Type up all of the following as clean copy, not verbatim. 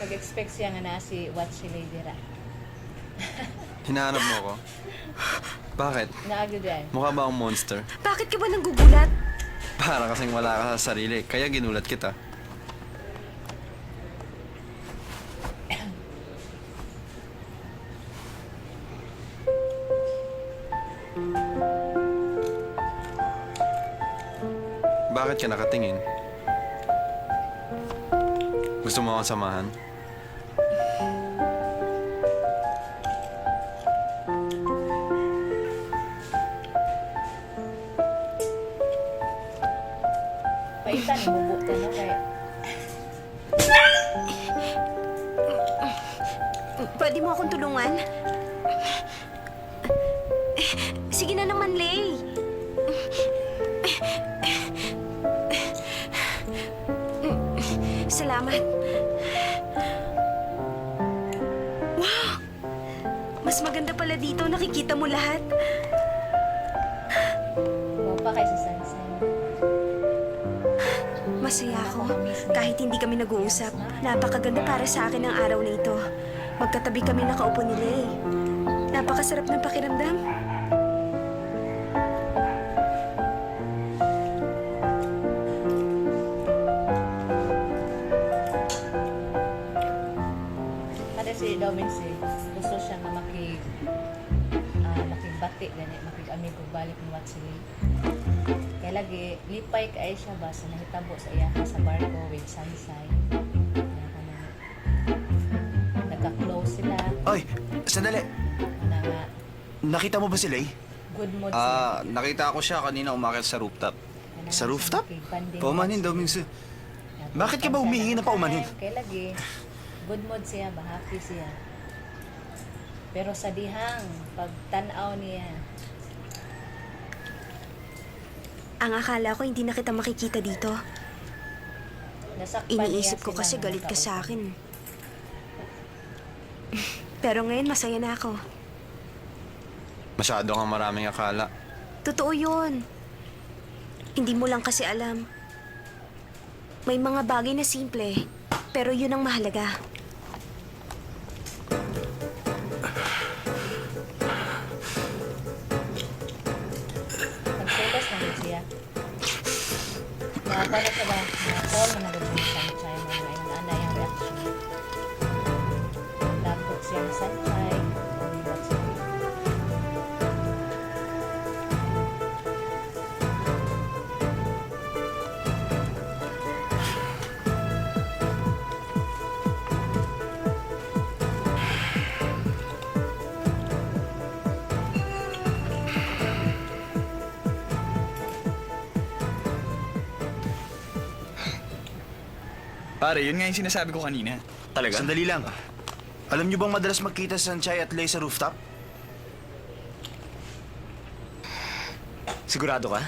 Nag-expect siya nga na si Watch si Lady Ra. Hinahanap mo ko? Bakit? Naagyo dyan. Mukha ba akong monster? Bakit ka ba nanggugulat? Para kasing wala ka sa sarili, kaya ginulat kita. Bakit ka nakatingin? Gusto mo akong samahan? Paitan, imubo ka no kaya. Pwede mo akong tulungan? Sige na naman, Lay. Salamat. Wow! Mas maganda pala dito. Nakikita mo lahat. Huwag pa kay si Sansay. Masaya ako. Kahit hindi kami nag-uusap, napakaganda para sa akin ang araw na ito. Magkatabi kami nakaupo ni Lay. Napakasarap ng pakiramdam. Kada si Dominic gusto siya nga makigbati gani, makig-amig ug balik ni Watch si Lay. Kaya lagi lipay kay siya ba sa nahitabo sa iya sa barko with Sansay. Nagka-close sila. Oy, sandali. Na nga Nakita mo ba si Lay? good mood sila. Nakita ko siya kanina umakyat sa rooftop. Kaya Sa nga rooftop? siya makig-banding Paumanin Watch daw, si Lay. Mingsu. Bakit ka ba humihingi na paumanin? Kaya lagi good mood siya ba, happy siya. Pero sa dihang pagtanaw niya, Ang akala ko hindi na kita makikita dito. nasakpan niya Iniisip ko sila kasi nga galit ka nakausap. sa akin. Pero ngayon masaya na ako. Masyado kang maraming akala. Totoo yun. Hindi mo lang kasi alam. May mga bagay na simple, pero yun ang mahalaga. Nagsulas na rin siya. Nakapala siya ba? Nakapala na rin siya sa Sanchay mo na inaana yung reaction. Lapot siya sa Sanchay. Umibat siya. Pare, yun nga yung sinasabi ko kanina. Talaga? Sandali lang. Alam niyo bang madalas magkita si Sanchay at Lay sa rooftop? Sigurado ka?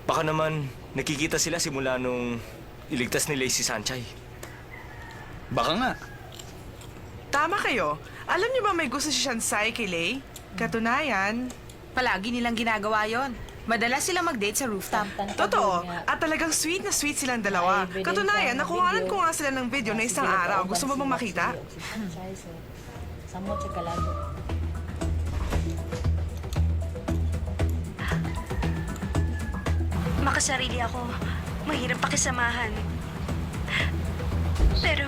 Baka naman nakikita sila simula nung iligtas ni Lay si Sanchay. Baka nga. Tama kayo. Alam niyo ba may gusto si Shansai kay Lay? Katunayan, Palagi nilang ginagawa yon. Madalas silang mag-date sa rooftop. totoo. At talagang sweet na sweet silang dalawa. Ay, Katunayan, evidence nakuhanan ng ko nga sila ng video na isang araw. Gusto mo bang makita? Samot siya kalago. Makasarili ako. Mahirap pakisamahan. Pero...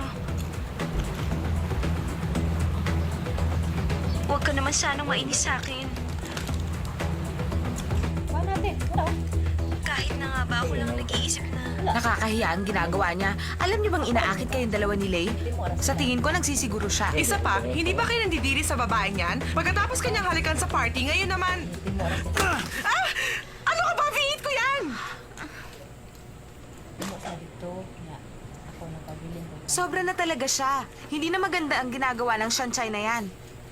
Huwag ka naman sanang mainis sa akin. Kuha natin. Wala. Kahit na nga ba ako lang nag-iisip na... Nakakahiya ang ginagawa niya. Alam niyo bang inaakit kayong dalawa ni Lay? Sa tingin ko, nagsisiguro siya. Isa pa, hindi ba kayo nandidiri sa babaeng yan? Pagkatapos kanyang halikan sa party, ngayon naman... Ah! Ano ka ba? Viit ko yan! Timo sa dito. Nga. Ako napabilin ko. Sobra na talaga siya. Hindi na maganda ang ginagawa ng Shanchay na yan.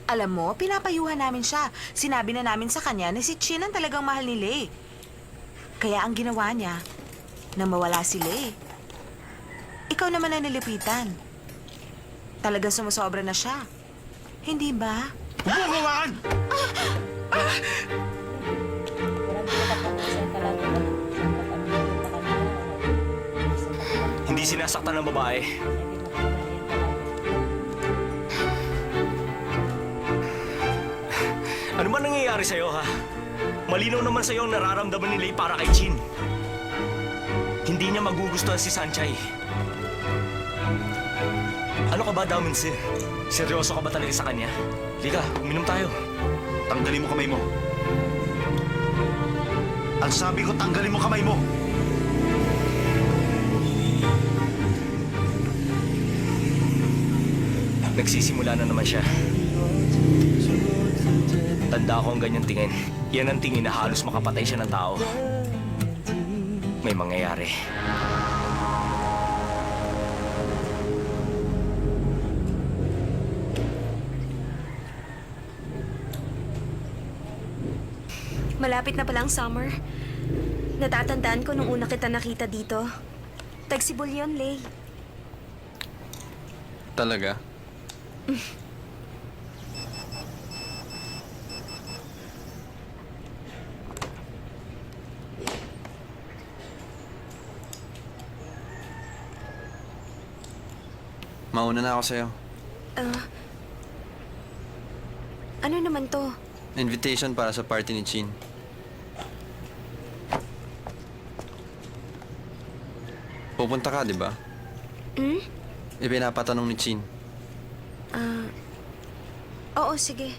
Alam mo, pinapayuhan namin siya. Sinabi na namin sa kanya na si Chin ang talagang mahal ni Lay. Kaya ang ginawa niya, na mawala si Lay. Ikaw naman ang nilipitan. Talagang sumusobra na siya. Hindi ba? Bumawakan! Kurang kita pa sa kalago. Hindi sinasaktan ng babae. Hindi mo kailangan talaga. naman nangyayari sa'yo, ha? Malinaw naman sa'yo ang nararamdaman ni Lei para kay Chin. Hindi niya magugustuhan si Sanchay. Ano ka ba, Daminsi? Seryoso ka ba talaga sa kanya? Lika, uminom tayo. Tanggalin mo kamay mo. Ang sabi ko, tanggalin mo kamay mo! Nagsisimula na naman siya. Tanda ko ang ganyang tingin. Yan ang tingin na halos makapatay siya ng tao. May mangyayari. Malapit na palang summer. Natatandaan ko nung una kita nakita dito. Tagsibol yun, Lay. Talaga? Mauna na ako sa'yo. Ano naman to? Invitation para sa party ni Chin. Pupunta ka, di ba? Hmm? Ipinapatanong ni Chin. Oo, sige.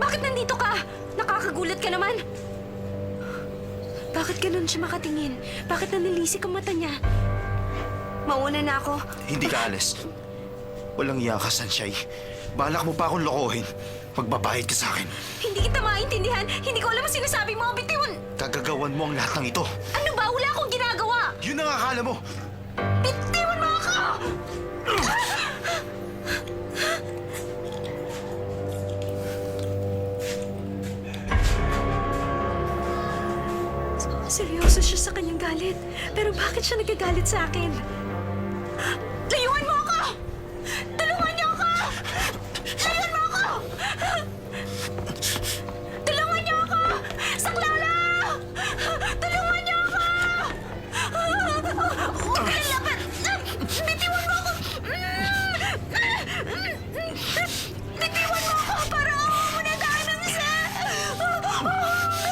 Bakit nandito ka? Nakakagulat ka naman. Bakit ganun siya makatingin? Bakit nanilisik ang mata niya? Mauna na ako. Hindi ka alis. Walang iya ka, Sanchay. Balak mo pa akong lokohin. Magbabayad ka sa akin. Hindi kita maintindihan. Hindi ko alam ang sinasabi mo. Bitiwan! Gagagawan mo ang lahat ng ito. Ano ba? Wala akong ginagawa! Yun ang akala mo. Bitiwan mo ako! Seryoso siya sa kanyang galit. Pero bakit siya nagagalit sa akin? Layuan mo ako! Tulungan niyo ako! Layuan mo ako! Tulungan niyo ako! Saklala! Tulungan niyo ako! Huwag ka lalaban! Bitiwan mo ako! Bitiwan mo ako para muna tayo ng isa!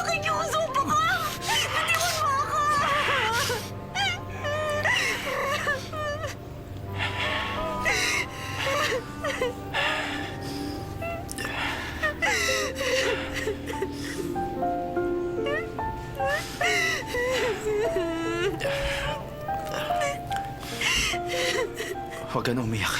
Nakikiuso pa ka! Bitiwan mo ako! Huwag ka na umiyak.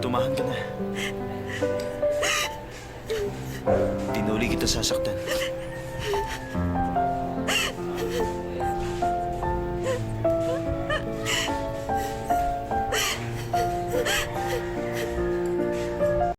Tumahan ka na. Dinuli kita sasaktan.